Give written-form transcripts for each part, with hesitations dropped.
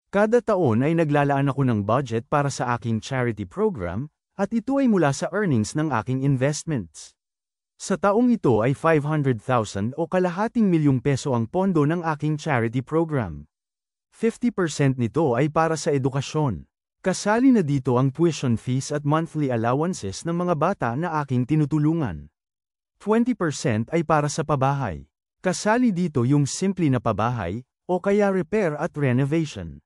Kada taon ay naglalaan ako ng budget para sa aking charity program, at ito ay mula sa earnings ng aking investments. Sa taong ito ay 500,000 o kalahating milyong peso ang pondo ng aking charity program. 50% nito ay para sa edukasyon. Kasali na dito ang tuition fees at monthly allowances ng mga bata na aking tinutulungan. 20% ay para sa pabahay. Kasali dito yung simple na pabahay, o kaya repair at renovation.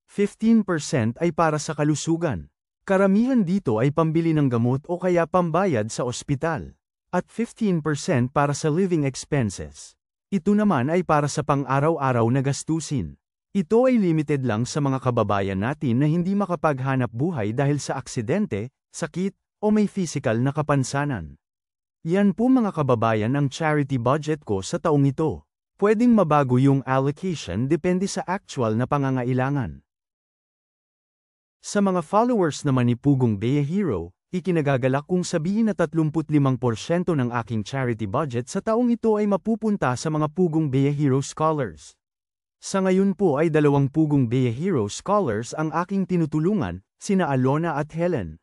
15% ay para sa kalusugan. Karamihan dito ay pambili ng gamot o kaya pambayad sa ospital. At 15% para sa living expenses. Ito naman ay para sa pang-araw-araw na gastusin. Ito ay limited lang sa mga kababayan natin na hindi makapaghanap buhay dahil sa aksidente, sakit, o may physical na kapansanan. Yan po mga kababayan ang charity budget ko sa taong ito. Pwedeng mabago yung allocation depende sa actual na pangangailangan. Sa mga followers naman ni Pugong Bea Hero, ikinagagalak kong sabihin na 35% ng aking charity budget sa taong ito ay mapupunta sa mga Pugong Bea Hero Scholars. Sa ngayon po ay 2 Pugong Bea Hero Scholars ang aking tinutulungan, sina Alona at Helen.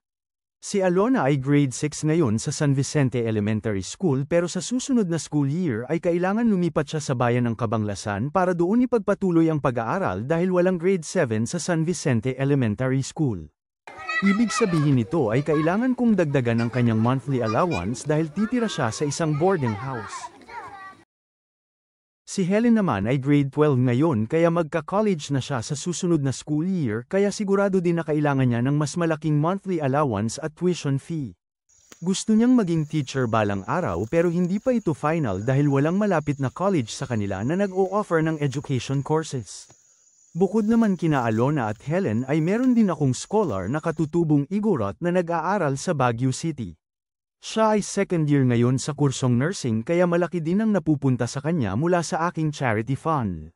Si Alona ay grade 6 ngayon sa San Vicente Elementary School pero sa susunod na school year ay kailangan lumipat siya sa bayan ng Cabanglasan para doon ipagpatuloy ang pag-aaral dahil walang grade 7 sa San Vicente Elementary School. Ibig sabihin nito ay kailangan kong dagdagan ang kanyang monthly allowance dahil titira siya sa isang boarding house. Si Helen naman ay grade 12 ngayon kaya magka-college na siya sa susunod na school year kaya sigurado din na kailangan niya ng mas malaking monthly allowance at tuition fee. Gusto niyang maging teacher balang araw pero hindi pa ito final dahil walang malapit na college sa kanila na nag-o-offer ng education courses. Bukod naman kina Alona at Helen ay meron din akong scholar na katutubong Igorot na nag-aaral sa Baguio City. Siya ay second year ngayon sa kursong nursing kaya malaki din ang napupunta sa kanya mula sa aking charity fund.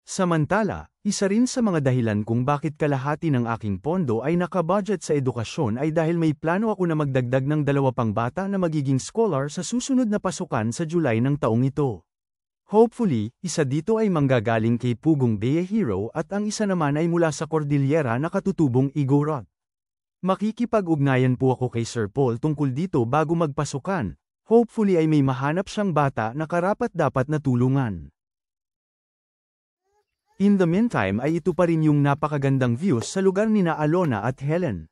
Samantala, isa rin sa mga dahilan kung bakit kalahati ng aking pondo ay nakabudget sa edukasyon ay dahil may plano ako na magdagdag ng 2 pang bata na magiging scholar sa susunod na pasukan sa July ng taong ito. Hopefully, isa dito ay manggagaling kay Pugong Bea Hero at ang isa naman ay mula sa Cordillera na katutubong Igorot. Makikipag-ugnayan po ako kay Sir Paul tungkol dito bago magpasukan. Hopefully ay may mahanap siyang bata na karapat-dapat na tulungan. In the meantime ay ito pa rin yung napakagandang views sa lugar nina Alona at Helen.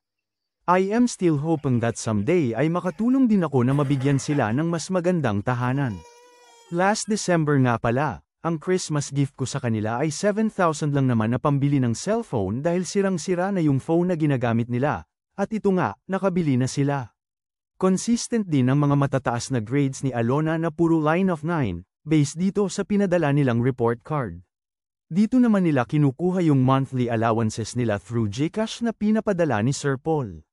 I am still hoping that someday ay makatulong din ako na mabigyan sila ng mas magandang tahanan. Last December nga pala, ang Christmas gift ko sa kanila ay 7,000 lang naman na pambili ng cellphone dahil sirang-sira na yung phone na ginagamit nila. At ito nga, nakabili na sila. Consistent din ang mga matataas na grades ni Alona na puro line of 9, based dito sa pinadala nilang report card. Dito naman nila kinukuha yung monthly allowances nila through GCash na pinapadala ni Sir Paul.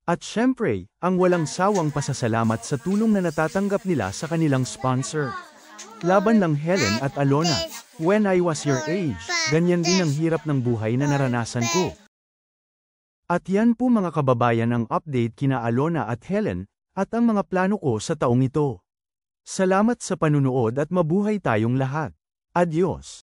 At syempre, ang walang sawang pasasalamat sa tulong na natatanggap nila sa kanilang sponsor. Laban lang Helen at Alona. When I was your age, ganyan din ang hirap ng buhay na naranasan ko. At yan po mga kababayan ang update kina Alona at Helen, at ang mga plano ko sa taong ito. Salamat sa panunood at mabuhay tayong lahat. Adios!